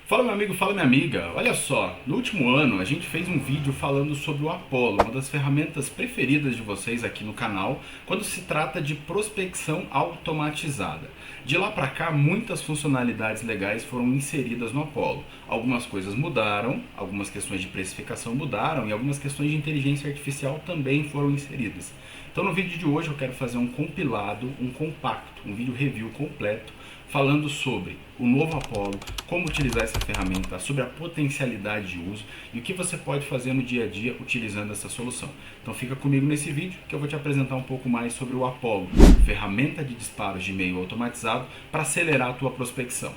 Fala meu amigo, fala minha amiga, olha só, no último ano a gente fez um vídeo falando sobre o Apollo, uma das ferramentas preferidas de vocês aqui no canal, quando se trata de prospecção automatizada. De lá para cá, muitas funcionalidades legais foram inseridas no Apollo. Algumas coisas mudaram, algumas questões de precificação mudaram e algumas questões de inteligência artificial também foram inseridas. Então no vídeo de hoje eu quero fazer um compilado, um compacto, um vídeo review completo, falando sobre o novo Apollo, como utilizar essa ferramenta, sobre a potencialidade de uso e o que você pode fazer no dia a dia utilizando essa solução. Então fica comigo nesse vídeo que eu vou te apresentar um pouco mais sobre o Apollo, ferramenta de disparos de e-mail automatizado para acelerar a tua prospecção.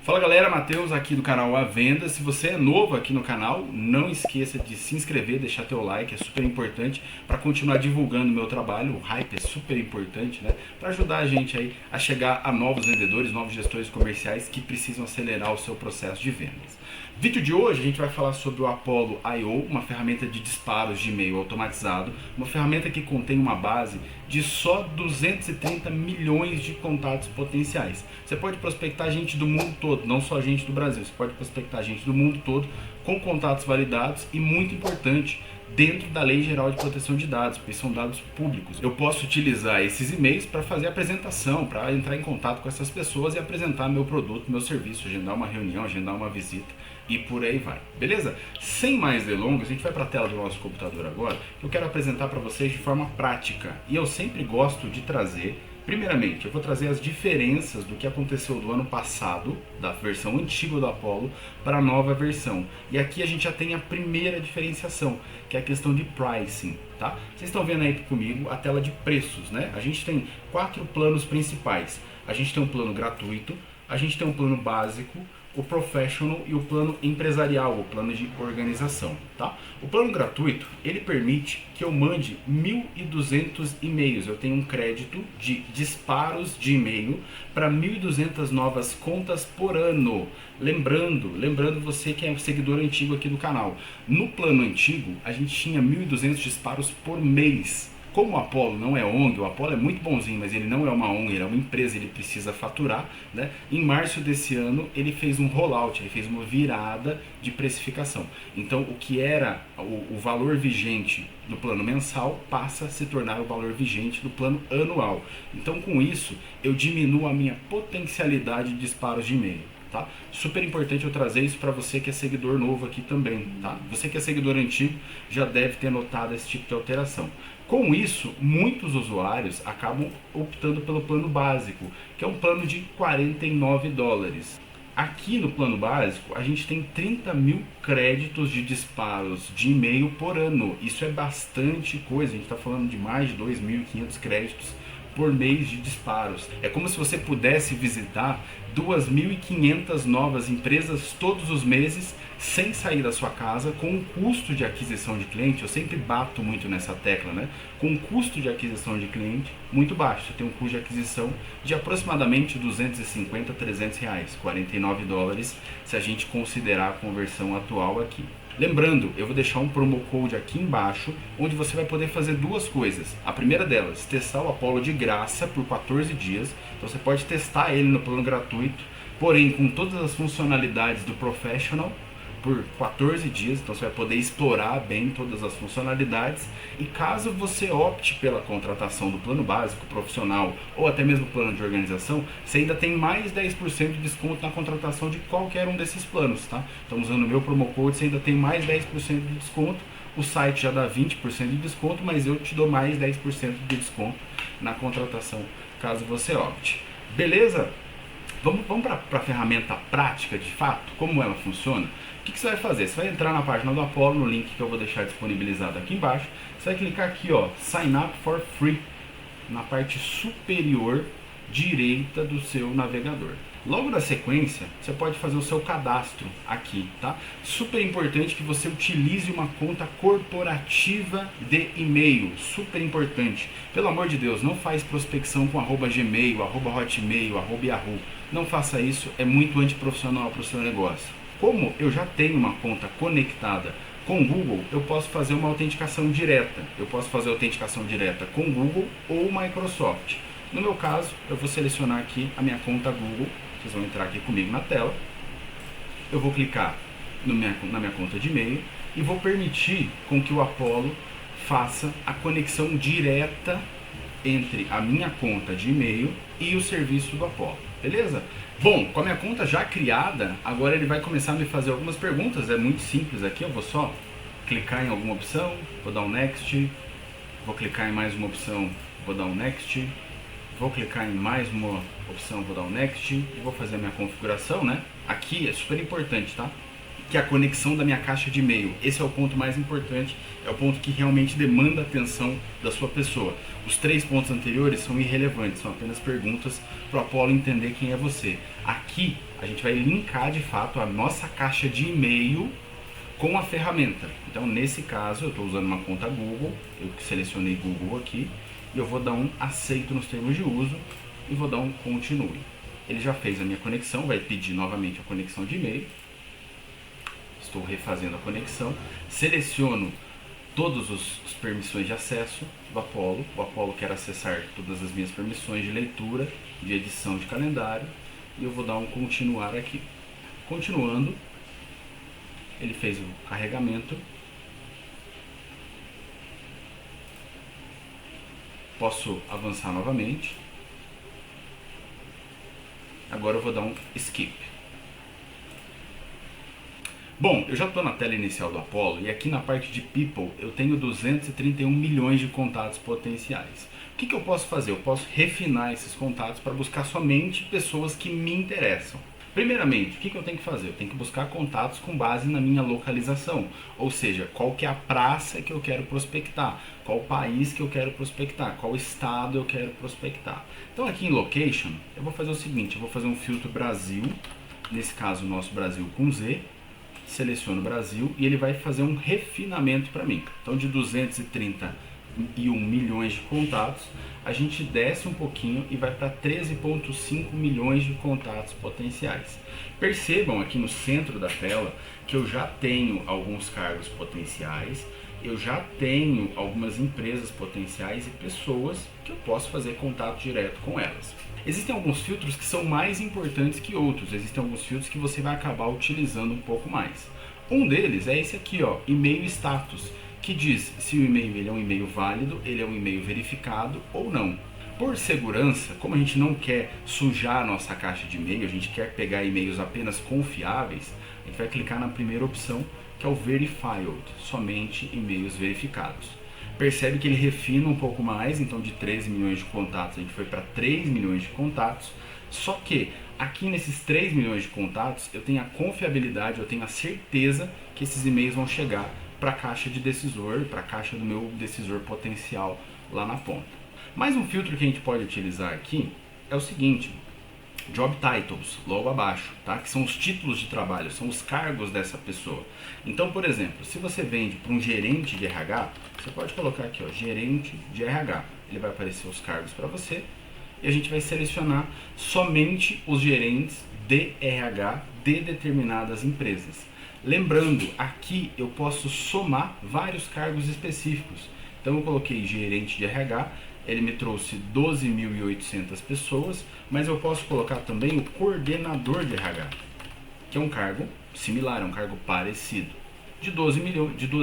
Fala galera, Matheus aqui do canal A Venda. Se você é novo aqui no canal, não esqueça de se inscrever, deixar teu like, é super importante para continuar divulgando o meu trabalho. O hype é super importante, né? Para ajudar a gente aí a chegar a novos vendedores, novos gestores comerciais que precisam acelerar o seu processo de vendas. Vídeo de hoje a gente vai falar sobre o Apollo I/O, uma ferramenta de disparos de e-mail automatizado, uma ferramenta que contém uma base de só 230 milhões de contatos potenciais. Você pode prospectar gente do mundo todo, não só gente do Brasil, você pode prospectar gente do mundo todo com contatos validados e, muito importante, dentro da Lei Geral de Proteção de Dados, porque são dados públicos. Eu posso utilizar esses e-mails para fazer apresentação, para entrar em contato com essas pessoas e apresentar meu produto, meu serviço, agendar uma reunião, agendar uma visita e por aí vai. Beleza? Sem mais delongas, a gente vai para a tela do nosso computador agora, que eu quero apresentar para vocês de forma prática. E eu sempre gosto de trazer, primeiramente, eu vou trazer as diferenças do que aconteceu do ano passado, da versão antiga do Apollo, para a nova versão. E aqui a gente já tem a primeira diferenciação, que é a questão de pricing, tá? Vocês estão vendo aí comigo a tela de preços, né? A gente tem 4 planos principais. A gente tem um plano gratuito, a gente tem um plano básico, o Professional e o plano empresarial, o plano de organização, tá? O plano gratuito, ele permite que eu mande 1.200 e-mails. Eu tenho um crédito de disparos de e-mail para 1.200 novas contas por ano. Lembrando você que é um seguidor antigo aqui do canal. No plano antigo, a gente tinha 1.200 disparos por mês. Como o Apollo não é ONG, o Apollo é muito bonzinho, mas ele não é uma ONG, ele é uma empresa, ele precisa faturar, né? Em março desse ano, ele fez um rollout, ele fez uma virada de precificação. Então, o que era o valor vigente do plano mensal passa a se tornar o valor vigente do plano anual. Então, com isso, eu diminuo a minha potencialidade de disparos de e-mail. Tá? Super importante eu trazer isso para você que é seguidor novo aqui também, tá? Você que é seguidor antigo já deve ter notado esse tipo de alteração. Com isso, muitos usuários acabam optando pelo plano básico, que é um plano de $49. Aqui no plano básico, a gente tem 30 mil créditos de disparos de e-mail por ano. Isso é bastante coisa, a gente está falando de mais de 2.500 créditos por mês de disparos. É como se você pudesse visitar 2.500 novas empresas todos os meses sem sair da sua casa, com um custo de aquisição de cliente, eu sempre bato muito nessa tecla, né? Com um custo de aquisição de cliente muito baixo. Você tem um custo de aquisição de aproximadamente 250 a 300 reais, $49 se a gente considerar a conversão atual aqui. Lembrando, eu vou deixar um promo code aqui embaixo, onde você vai poder fazer duas coisas. A primeira delas, testar o Apollo de graça por 14 dias. Então você pode testar ele no plano gratuito, porém com todas as funcionalidades do Professional por 14 dias. Então você vai poder explorar bem todas as funcionalidades. E caso você opte pela contratação do plano básico, profissional ou até mesmo plano de organização, você ainda tem mais 10% de desconto na contratação de qualquer um desses planos, tá? Então usando o meu promo code você ainda tem mais 10% de desconto. O site já dá 20% de desconto, mas eu te dou mais 10% de desconto na contratação caso você opte. Beleza? Vamos para a ferramenta prática de fato, como ela funciona. O que você vai fazer? Você vai entrar na página do Apollo, no link que eu vou deixar disponibilizado aqui embaixo. Você vai clicar aqui, ó, Sign Up for Free, na parte superior direita do seu navegador. Logo na sequência, você pode fazer o seu cadastro aqui, tá? Super importante que você utilize uma conta corporativa de e-mail, super importante. Pelo amor de Deus, não faz prospecção com @gmail, @hotmail, @yahoo. Não faça isso, é muito antiprofissional para o seu negócio. Como eu já tenho uma conta conectada com o Google, eu posso fazer uma autenticação direta. Eu posso fazer autenticação direta com o Google ou Microsoft. No meu caso, eu vou selecionar aqui a minha conta Google. Vocês vão entrar aqui comigo na tela. Eu vou clicar na minha conta de e-mail e vou permitir com que o Apollo faça a conexão direta entre a minha conta de e-mail e o serviço do Apollo, beleza? Bom, com a minha conta já criada, agora ele vai começar a me fazer algumas perguntas, é muito simples aqui, eu vou só clicar em alguma opção, vou dar um Next, vou clicar em mais uma opção, vou dar um Next, vou clicar em mais uma opção, vou dar um Next e vou fazer a minha configuração, né? Aqui é super importante, tá? Que é a conexão da minha caixa de e-mail. Esse é o ponto mais importante, é o ponto que realmente demanda a atenção da sua pessoa. Os 3 pontos anteriores são irrelevantes, são apenas perguntas para o Apollo entender quem é você. Aqui a gente vai linkar de fato a nossa caixa de e-mail com a ferramenta. Então nesse caso eu estou usando uma conta Google, eu selecionei Google aqui, e eu vou dar um aceito nos termos de uso e vou dar um continue. Ele já fez a minha conexão, vai pedir novamente a conexão de e-mail. Estou refazendo a conexão, seleciono todas as permissões de acesso do Apollo. O Apollo quer acessar todas as minhas permissões de leitura, de edição de calendário, e eu vou dar um continuar aqui. Continuando, ele fez o carregamento. Posso avançar novamente. Agora eu vou dar um skip. Bom, eu já estou na tela inicial do Apollo e aqui na parte de People eu tenho 231 milhões de contatos potenciais. O que eu posso fazer? Eu posso refinar esses contatos para buscar somente pessoas que me interessam. Primeiramente, o que eu tenho que fazer? Eu tenho que buscar contatos com base na minha localização, ou seja, qual que é a praça que eu quero prospectar, qual país que eu quero prospectar, qual estado eu quero prospectar. Então aqui em Location, eu vou fazer o seguinte, eu vou fazer um filtro Brasil, nesse caso o nosso Brasil com Z, seleciono Brasil e ele vai fazer um refinamento para mim. Então de 231 milhões de contatos, a gente desce um pouquinho e vai para 13,5 milhões de contatos potenciais. Percebam aqui no centro da tela que eu já tenho alguns cargos potenciais, eu já tenho algumas empresas potenciais e pessoas que eu posso fazer contato direto com elas. Existem alguns filtros que são mais importantes que outros, existem alguns filtros que você vai acabar utilizando um pouco mais. Um deles é esse aqui, ó, e-mail status, que diz se o e-mail ele é um e-mail válido, ele é um e-mail verificado ou não. Por segurança, como a gente não quer sujar a nossa caixa de e-mail, a gente quer pegar e-mails apenas confiáveis, a gente vai clicar na primeira opção, que é o Verified, somente e-mails verificados. Percebe que ele refina um pouco mais, então de 13 milhões de contatos a gente foi para 3 milhões de contatos, só que aqui nesses 3 milhões de contatos eu tenho a confiabilidade, eu tenho a certeza que esses e-mails vão chegar para a caixa de decisor, para a caixa do meu decisor potencial lá na ponta. Mais um filtro que a gente pode utilizar aqui é o seguinte, Job Titles, logo abaixo, tá? Que são os títulos de trabalho, são os cargos dessa pessoa. Então, por exemplo, se você vende para um gerente de RH, você pode colocar aqui, ó, gerente de RH. Ele vai aparecer os cargos para você e a gente vai selecionar somente os gerentes de RH de determinadas empresas. Lembrando, aqui eu posso somar vários cargos específicos. Então eu coloquei gerente de RH, ele me trouxe 12.800 pessoas, mas eu posso colocar também o coordenador de RH, que é um cargo similar, é um cargo parecido. De 12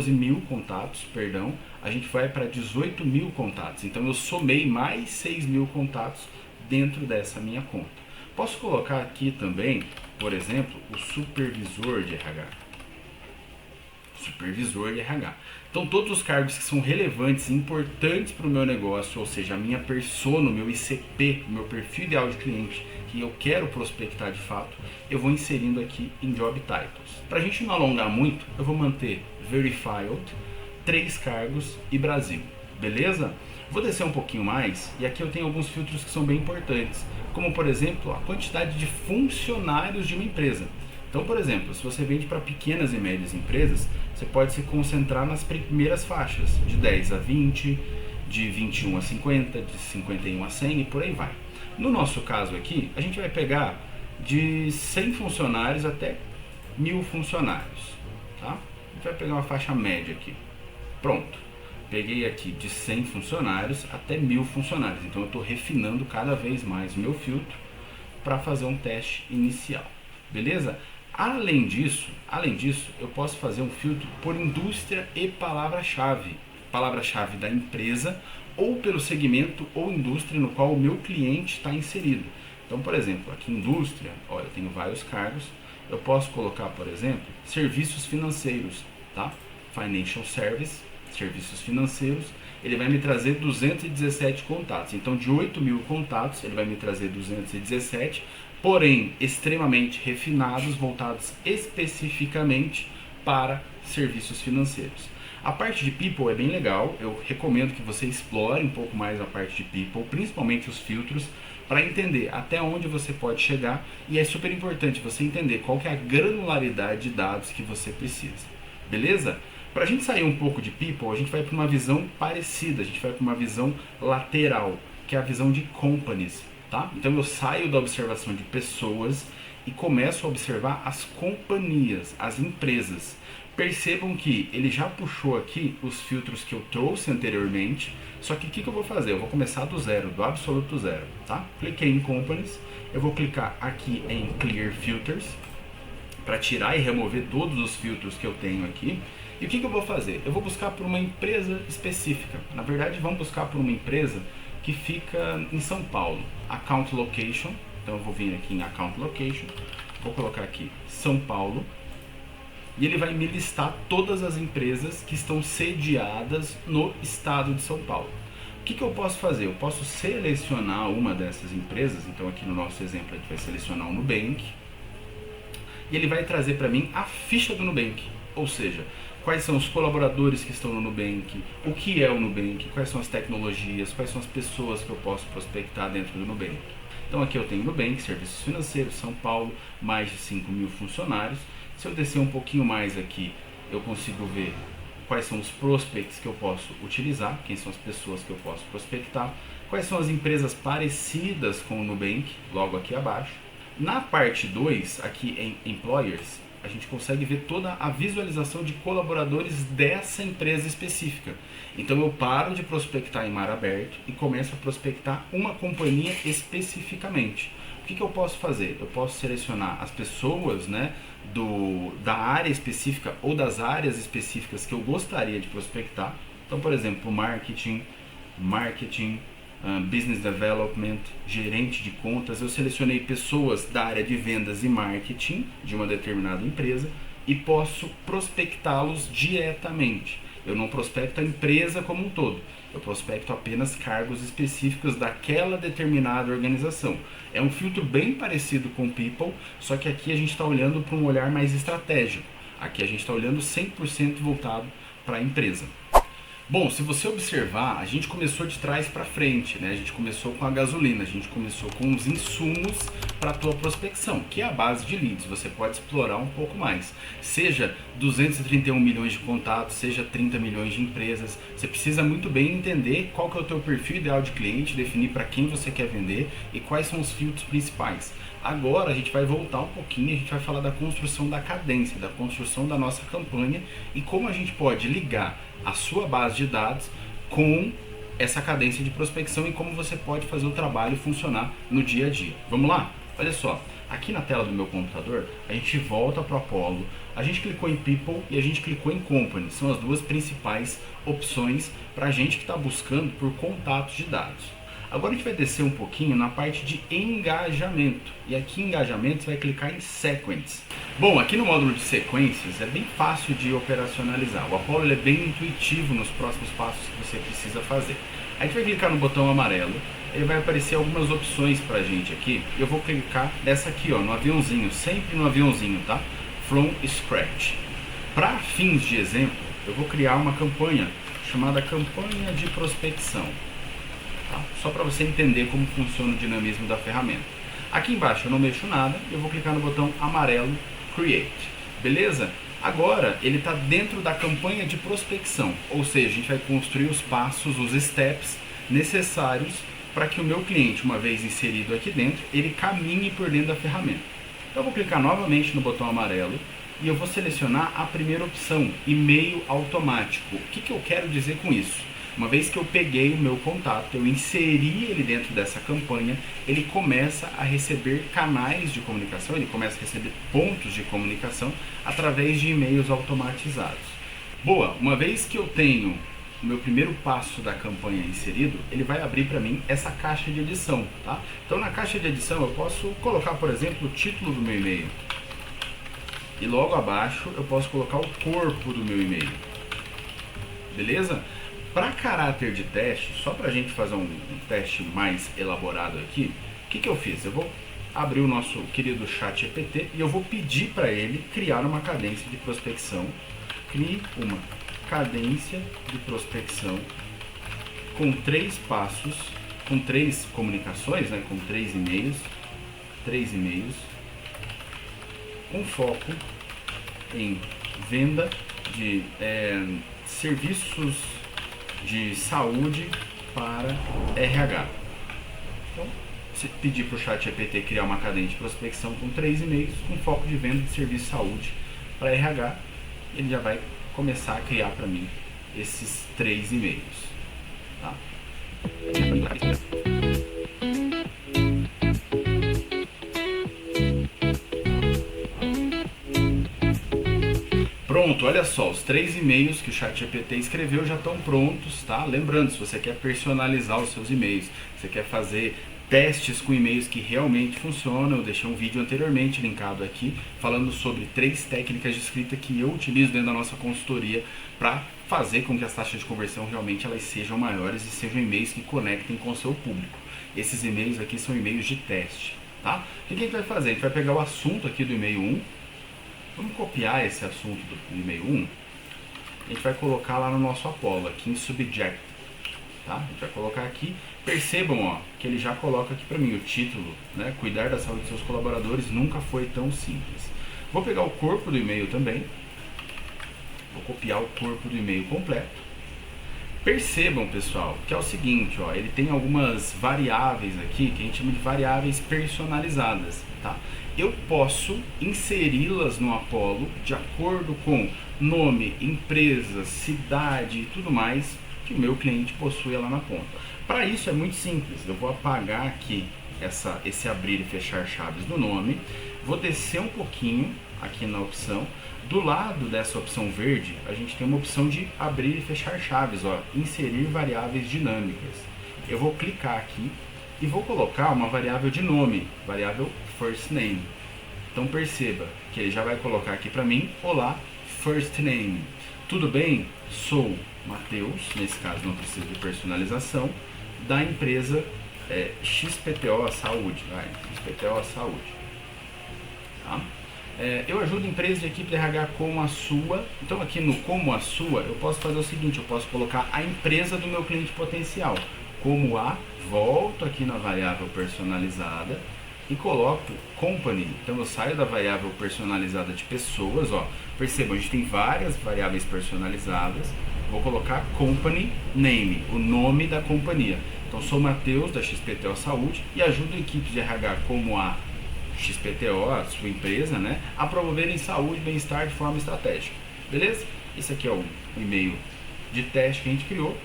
mil contatos, perdão, a gente vai para 18 mil contatos. Então eu somei mais 6 mil contatos dentro dessa minha conta. Posso colocar aqui também, por exemplo, o supervisor de RH. Supervisor de RH. Então todos os cargos que são relevantes e importantes para o meu negócio, ou seja, a minha persona, o meu ICP, o meu perfil ideal de cliente, que eu quero prospectar de fato, eu vou inserindo aqui em Job Titles. Para a gente não alongar muito, eu vou manter Verified, 3 cargos e Brasil, beleza? Vou descer um pouquinho mais e aqui eu tenho alguns filtros que são bem importantes, como por exemplo a quantidade de funcionários de uma empresa. Então, por exemplo, se você vende para pequenas e médias empresas, você pode se concentrar nas primeiras faixas, de 10 a 20, de 21 a 50, de 51 a 100 e por aí vai. No nosso caso aqui, a gente vai pegar de 100 funcionários até 1.000 funcionários, tá? A gente vai pegar uma faixa média aqui. Pronto. Peguei aqui de 100 funcionários até 1.000 funcionários. Então eu estou refinando cada vez mais o meu filtro para fazer um teste inicial. Beleza? Além disso, eu posso fazer um filtro por indústria e palavra-chave. Palavra-chave da empresa ou pelo segmento ou indústria no qual o meu cliente está inserido. Então, por exemplo, aqui indústria, olha, eu tenho vários cargos. Eu posso colocar, por exemplo, serviços financeiros, tá? Financial Service, serviços financeiros. Ele vai me trazer 217 contatos. Então, de 8.000 contatos, ele vai me trazer 217, porém, extremamente refinados, voltados especificamente para serviços financeiros. A parte de People é bem legal, eu recomendo que você explore um pouco mais a parte de People, principalmente os filtros, para entender até onde você pode chegar, e é super importante você entender qual que é a granularidade de dados que você precisa. Beleza? Para a gente sair um pouco de People, a gente vai para uma visão parecida, a gente vai para uma visão lateral, que é a visão de Companies. Tá? Então eu saio da observação de pessoas e começo a observar as companhias, as empresas. Percebam que ele já puxou aqui os filtros que eu trouxe anteriormente, só que o que eu vou fazer? Eu vou começar do zero, do absoluto zero. Tá? Cliquei em Companies, eu vou clicar aqui em Clear Filters, para tirar e remover todos os filtros que eu tenho aqui. E o que eu vou fazer? Eu vou buscar por uma empresa específica. Na verdade, vamos buscar por uma empresa que fica em São Paulo. Account Location. Então eu vou vir aqui em Account Location. Vou colocar aqui São Paulo. E ele vai me listar todas as empresas que estão sediadas no estado de São Paulo. O que eu posso fazer? Eu posso selecionar uma dessas empresas. Então aqui no nosso exemplo a gente vai selecionar o Nubank. E ele vai trazer para mim a ficha do Nubank. Ou seja, quais são os colaboradores que estão no Nubank, o que é o Nubank, quais são as tecnologias, quais são as pessoas que eu posso prospectar dentro do Nubank. Então aqui eu tenho Nubank, serviços financeiros, São Paulo, mais de 5.000 funcionários. Se eu descer um pouquinho mais aqui, eu consigo ver quais são os prospects que eu posso utilizar, quem são as pessoas que eu posso prospectar, quais são as empresas parecidas com o Nubank, logo aqui abaixo. Na parte 2, aqui em Employers, a gente consegue ver toda a visualização de colaboradores dessa empresa específica. Então eu paro de prospectar em mar aberto e começo a prospectar uma companhia especificamente. O que eu posso fazer? Eu posso selecionar as pessoas, né, da área específica ou das áreas específicas que eu gostaria de prospectar. Então, por exemplo, marketing, Business Development, gerente de contas. Eu selecionei pessoas da área de vendas e marketing de uma determinada empresa e posso prospectá-los diretamente. Eu não prospecto a empresa como um todo, eu prospecto apenas cargos específicos daquela determinada organização. É um filtro bem parecido com o People, só que aqui a gente está olhando para um olhar mais estratégico. Aqui a gente está olhando 100% voltado para a empresa. Bom, se você observar, a gente começou de trás para frente, né? A gente começou com a gasolina, a gente começou com os insumos para a tua prospecção, que é a base de leads. Você pode explorar um pouco mais. Seja 231 milhões de contatos, seja 30 milhões de empresas. Você precisa muito bem entender qual que é o teu perfil ideal de cliente, definir para quem você quer vender e quais são os filtros principais. Agora a gente vai voltar um pouquinho, a gente vai falar da construção da cadência, da construção da nossa campanha e como a gente pode ligar a sua base de dados com essa cadência de prospecção e como você pode fazer o trabalho funcionar no dia a dia. Vamos lá? Olha só, aqui na tela do meu computador, a gente volta para o Apollo, a gente clicou em People e a gente clicou em Company. São as duas principais opções para a gente que está buscando por contatos de dados. Agora a gente vai descer um pouquinho na parte de engajamento. E aqui em engajamento você vai clicar em Sequence. Bom, aqui no módulo de sequências é bem fácil de operacionalizar. O Apollo é bem intuitivo nos próximos passos que você precisa fazer. A gente vai clicar no botão amarelo, ele vai aparecer algumas opções pra gente aqui. Eu vou clicar nessa aqui, ó, no aviãozinho, sempre no aviãozinho, tá? From Scratch. Para fins de exemplo, eu vou criar uma campanha chamada campanha de prospecção. Tá? Só para você entender como funciona o dinamismo da ferramenta. Aqui embaixo eu não mexo nada, eu vou clicar no botão amarelo Create, beleza? Agora ele está dentro da campanha de prospecção, ou seja, a gente vai construir os passos, os steps necessários para que o meu cliente, uma vez inserido aqui dentro, ele caminhe por dentro da ferramenta. Então eu vou clicar novamente no botão amarelo e eu vou selecionar a primeira opção, e-mail automático. O que eu quero dizer com isso? Uma vez que eu peguei o meu contato, eu inseri ele dentro dessa campanha, ele começa a receber canais de comunicação, ele começa a receber pontos de comunicação através de e-mails automatizados. Boa, uma vez que eu tenho o meu primeiro passo da campanha inserido, ele vai abrir para mim essa caixa de edição, tá? Então na caixa de edição eu posso colocar, por exemplo, o título do meu e-mail. E logo abaixo eu posso colocar o corpo do meu e-mail. Beleza? Para caráter de teste, só para a gente fazer um teste mais elaborado aqui, o que eu fiz? Eu vou abrir o nosso querido ChatGPT e eu vou pedir para ele criar uma cadência de prospecção. Crie uma cadência de prospecção com 3 passos, com 3 comunicações, né, com 3 e-mails, com foco em venda de serviços de saúde para RH. Então, se pedir para o ChatGPT criar uma cadência de prospecção com 3 e-mails, com foco de venda de serviço de saúde para RH, ele já vai começar a criar para mim esses 3 e-mails. Tá? Pronto, olha só, os 3 e-mails que o ChatGPT escreveu já estão prontos, tá? Lembrando, se você quer personalizar os seus e-mails, você quer fazer testes com e-mails que realmente funcionam, eu deixei um vídeo anteriormente linkado aqui, falando sobre 3 técnicas de escrita que eu utilizo dentro da nossa consultoria para fazer com que as taxas de conversão realmente elas sejam maiores e sejam e-mails que conectem com o seu público. Esses e-mails aqui são e-mails de teste, tá? O que a gente vai fazer? A gente vai pegar o assunto aqui do e-mail 1, vamos copiar esse assunto do e-mail 1, a gente vai colocar lá no nosso Apollo, aqui em Subject, tá? A gente vai colocar aqui, percebam ó, que ele já coloca aqui para mim o título, né? Cuidar da saúde de seus colaboradores nunca foi tão simples. Vou pegar o corpo do e-mail também, vou copiar o corpo do e-mail completo. Percebam, pessoal, que é o seguinte, ó, ele tem algumas variáveis aqui que a gente chama de variáveis personalizadas, tá? Eu posso inseri-las no Apollo de acordo com nome, empresa, cidade e tudo mais que o meu cliente possui lá na ponta. Para isso é muito simples, eu vou apagar aqui esse abrir e fechar chaves do nome, vou descer um pouquinho aqui na opção, do lado dessa opção verde a gente tem uma opção de abrir e fechar chaves, ó, inserir variáveis dinâmicas. Eu vou clicar aqui e vou colocar uma variável de nome, variável first name. Então perceba que ele já vai colocar aqui para mim, olá, first name. Tudo bem? Sou Matheus, nesse caso não precisa de personalização, da empresa XPTO Saúde, XPTO Saúde. Tá? Eu ajudo empresas de equipe de RH como a sua. Então aqui no como a sua, eu posso fazer o seguinte, eu posso colocar a empresa do meu cliente potencial. Como a, volto aqui na variável personalizada e coloco company. Então eu saio da variável personalizada de pessoas, ó. Percebam, a gente tem várias variáveis personalizadas. Vou colocar company name, o nome da companhia. Então sou Matheus da XPTO Saúde e ajudo equipes de RH como a XPTO, a sua empresa, né, a promoverem saúde e bem-estar de forma estratégica. Beleza? Esse aqui é o e-mail de teste que a gente criou.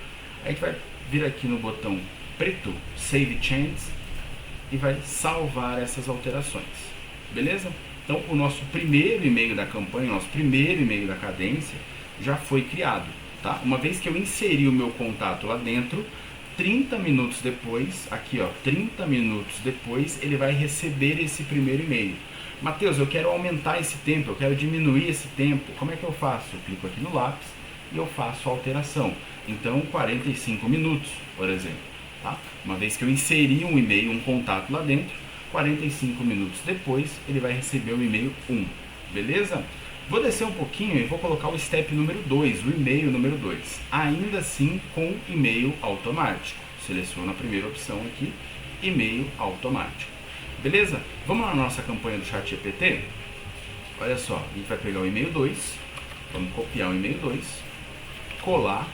A gente vai vir aqui no botão preto, Save Changes, e vai salvar essas alterações. Beleza? Então o nosso primeiro e-mail da campanha, o nosso primeiro e-mail da cadência já foi criado. Tá? Uma vez que eu inseri o meu contato lá dentro, 30 minutos depois, aqui ó, 30 minutos depois, ele vai receber esse primeiro e-mail. Matheus, eu quero aumentar esse tempo, eu quero diminuir esse tempo. Como é que eu faço? Eu clico aqui no lápis e eu faço a alteração. Então, 45 minutos, por exemplo. Tá? Uma vez que eu inseri um e-mail, um contato lá dentro, 45 minutos depois, ele vai receber o e-mail 1. Beleza? Vou descer um pouquinho e vou colocar o step número 2, o e-mail número 2. Ainda assim com e-mail automático. Seleciono a primeira opção aqui, e-mail automático. Beleza? Vamos lá na nossa campanha do ChatGPT? Olha só, a gente vai pegar o e-mail 2, vamos copiar o e-mail 2, colar,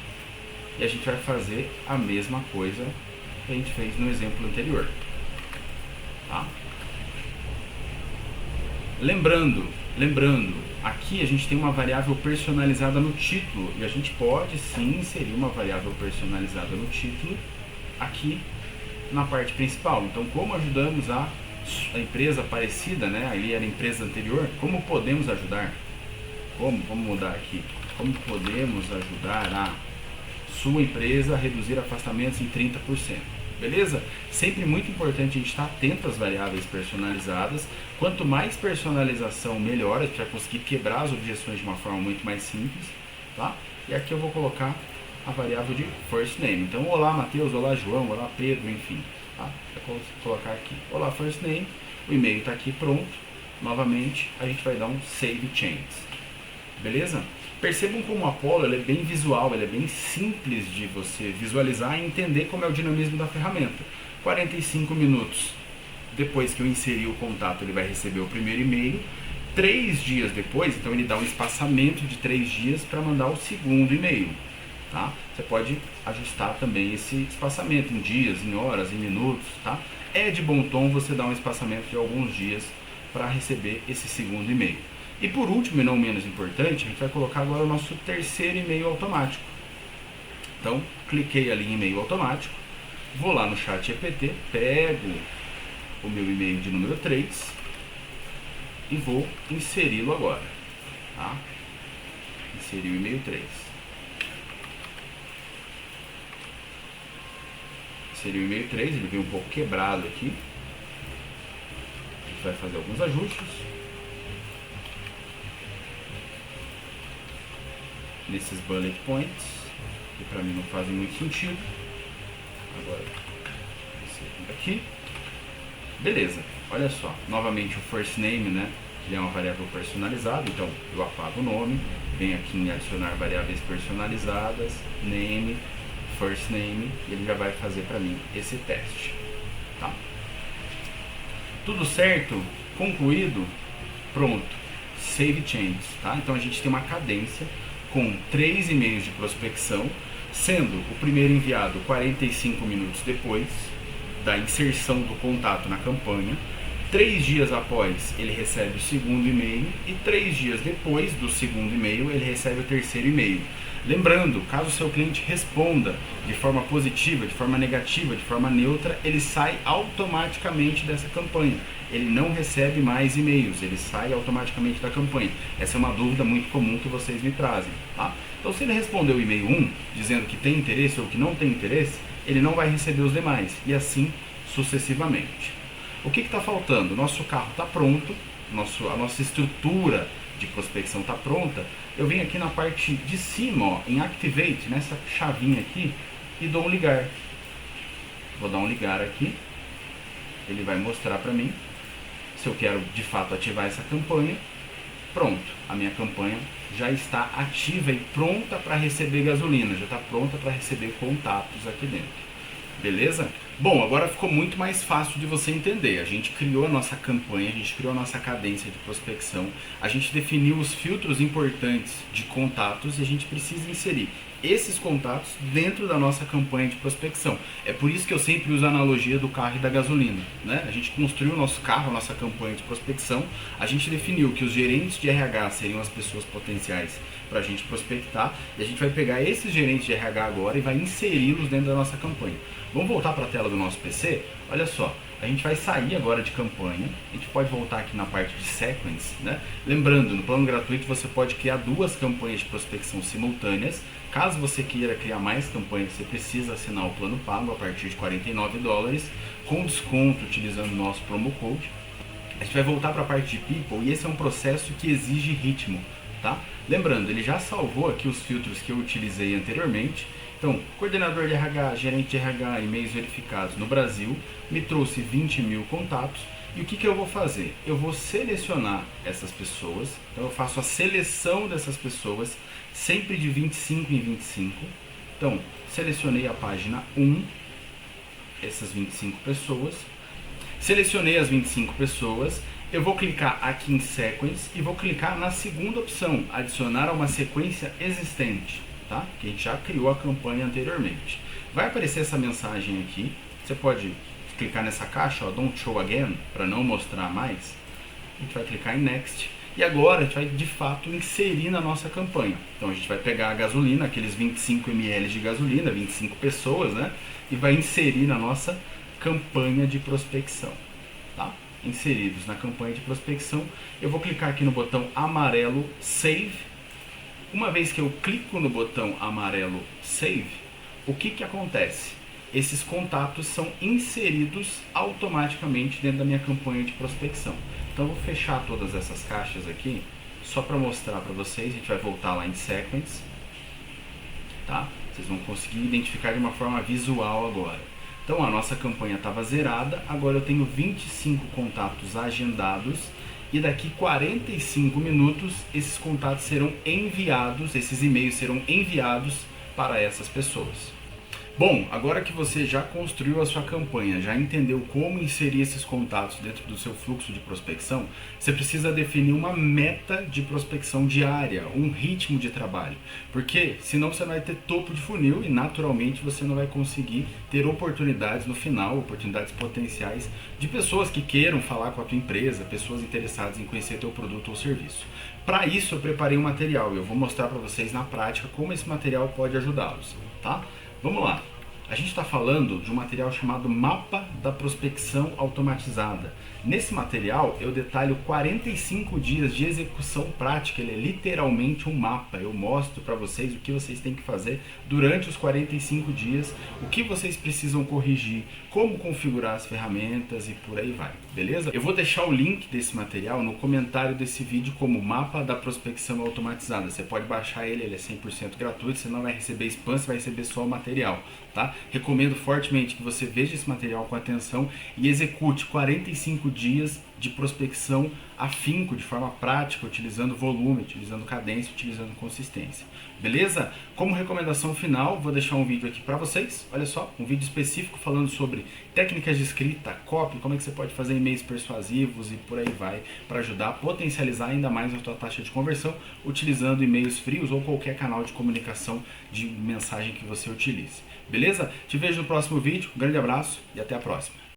e a gente vai fazer a mesma coisa que a gente fez no exemplo anterior. Tá? Lembrando, aqui a gente tem uma variável personalizada no título e a gente pode sim inserir uma variável personalizada no título aqui na parte principal. Então, como ajudamos a empresa parecida, né? Ali era a empresa anterior, como podemos ajudar? Vamos mudar aqui. Como podemos ajudar a sua empresa a reduzir afastamentos em 30%? Beleza? Sempre muito importante a gente estar atento às variáveis personalizadas. Quanto mais personalização, melhor. A gente vai conseguir quebrar as objeções de uma forma muito mais simples, tá? E aqui eu vou colocar a variável de first name. Então, olá Matheus, olá João, olá Pedro, enfim. Tá? Vou colocar aqui, olá first name. O e-mail está aqui pronto. Novamente, a gente vai dar um save changes. Beleza? Percebam como o Apollo ele é bem visual, ele é bem simples de você visualizar e entender como é o dinamismo da ferramenta. 45 minutos depois que eu inseri o contato, ele vai receber o primeiro e-mail. 3 dias depois, então ele dá um espaçamento de 3 dias para mandar o segundo e-mail. Tá? Você pode ajustar também esse espaçamento em dias, em horas, em minutos. Tá? É de bom tom você dar um espaçamento de alguns dias para receber esse segundo e-mail. E por último, e não menos importante, a gente vai colocar agora o nosso terceiro e-mail automático. Então, cliquei ali em e-mail automático, vou lá no chat GPT, pego o meu e-mail de número 3 e vou inseri-lo agora. Tá? Inserir o e-mail 3. Inseri o e-mail 3, ele veio um pouco quebrado aqui. A gente vai fazer alguns ajustes. Nesses bullet points, que para mim não fazem muito sentido. Agora, esse aqui. Beleza, olha só, novamente o first name, né? Ele é uma variável personalizada, então eu apago o nome, venho aqui em adicionar variáveis personalizadas, name, first name, e ele já vai fazer para mim esse teste. Tá? Tudo certo? Concluído? Pronto. Save changes, tá? Então a gente tem uma cadência com 3 e-mails de prospecção, sendo o primeiro enviado 45 minutos depois da inserção do contato na campanha. 3 dias após ele recebe o segundo e-mail e 3 dias depois do segundo e-mail ele recebe o terceiro e-mail. Lembrando, caso o seu cliente responda de forma positiva, de forma negativa, de forma neutra, ele sai automaticamente dessa campanha. Ele não recebe mais e-mails, ele sai automaticamente da campanha. Essa é uma dúvida muito comum que vocês me trazem. Tá? Então, se ele respondeu o e-mail 1, dizendo que tem interesse ou que não tem interesse, ele não vai receber os demais, e assim sucessivamente. O que está faltando? O nosso carro está pronto, a nossa estrutura de prospecção está pronta. Eu venho aqui na parte de cima, ó, em Activate, nessa chavinha aqui, e dou um ligar. Vou dar um ligar aqui. Ele vai mostrar para mim se eu quero de fato ativar essa campanha. Pronto, a minha campanha já está ativa e pronta para receber gasolina, já está pronta para receber contatos aqui dentro. Beleza? Bom, agora ficou muito mais fácil de você entender. A gente criou a nossa campanha, a gente criou a nossa cadência de prospecção, a gente definiu os filtros importantes de contatos e a gente precisa inserir esses contatos dentro da nossa campanha de prospecção. É por isso que eu sempre uso a analogia do carro e da gasolina, né? A gente construiu o nosso carro, a nossa campanha de prospecção, a gente definiu que os gerentes de RH seriam as pessoas potenciais para a gente prospectar, e a gente vai pegar esses gerentes de RH agora e vai inseri-los dentro da nossa campanha. Vamos voltar para a tela do nosso PC? Olha só, a gente vai sair agora de campanha, a gente pode voltar aqui na parte de sequence, né? Lembrando, no plano gratuito você pode criar 2 campanhas de prospecção simultâneas. Caso você queira criar mais campanhas, você precisa assinar o plano pago a partir de $49, com desconto utilizando o nosso promo code. A gente vai voltar para a parte de People e esse é um processo que exige ritmo, tá? Lembrando, ele já salvou aqui os filtros que eu utilizei anteriormente. Então, coordenador de RH, gerente de RH, e-mails verificados no Brasil, me trouxe 20 mil contatos. E o que eu vou fazer? Eu vou selecionar essas pessoas, então eu faço a seleção dessas pessoas, sempre de 25 em 25. Então, selecionei a página 1, essas 25 pessoas. Selecionei as 25 pessoas, eu vou clicar aqui em Sequence e vou clicar na segunda opção, adicionar a uma sequência existente, tá? Que a gente já criou a campanha anteriormente. Vai aparecer essa mensagem aqui, você pode clicar nessa caixa, ó, Don't Show Again, para não mostrar mais. A gente vai clicar em Next E agora a gente vai de fato inserir na nossa campanha. Então a gente vai pegar a gasolina, aqueles 25 ml de gasolina, 25 pessoas, né? E vai inserir na nossa campanha de prospecção, tá? Inseridos na campanha de prospecção, eu vou clicar aqui no botão amarelo Save. Uma vez que eu clico no botão amarelo Save, o que acontece? Esses contatos são inseridos automaticamente dentro da minha campanha de prospecção. Então eu vou fechar todas essas caixas aqui, só para mostrar para vocês. A gente vai voltar lá em Sequence, tá? Vocês vão conseguir identificar de uma forma visual agora. Então a nossa campanha estava zerada, agora eu tenho 25 contatos agendados e daqui 45 minutos esses contatos serão enviados, esses e-mails serão enviados para essas pessoas. Bom, agora que você já construiu a sua campanha, já entendeu como inserir esses contatos dentro do seu fluxo de prospecção, você precisa definir uma meta de prospecção diária, um ritmo de trabalho. Porque senão você vai ter topo de funil e naturalmente você não vai conseguir ter oportunidades no final, oportunidades potenciais de pessoas que queiram falar com a tua empresa, pessoas interessadas em conhecer teu produto ou serviço. Para isso eu preparei um material e eu vou mostrar para vocês na prática como esse material pode ajudá-los, tá? Vamos lá. A gente está falando de um material chamado Mapa da Prospecção Automatizada. Nesse material eu detalho 45 dias de execução prática, ele é literalmente um mapa. Eu mostro para vocês o que vocês têm que fazer durante os 45 dias, o que vocês precisam corrigir, como configurar as ferramentas e por aí vai, beleza? Eu vou deixar o link desse material no comentário desse vídeo como Mapa da Prospecção Automatizada. Você pode baixar ele, ele é 100% gratuito, você não vai receber spam, você vai receber só o material, tá? Recomendo fortemente que você veja esse material com atenção e execute 45 dias de prospecção afinco, de forma prática, utilizando volume, utilizando cadência, utilizando consistência. Beleza? Como recomendação final, vou deixar um vídeo aqui para vocês. Olha só, um vídeo específico falando sobre técnicas de escrita, copy, como é que você pode fazer e-mails persuasivos e por aí vai, para ajudar a potencializar ainda mais a tua taxa de conversão, utilizando e-mails frios ou qualquer canal de comunicação de mensagem que você utilize. Beleza? Te vejo no próximo vídeo, um grande abraço e até a próxima.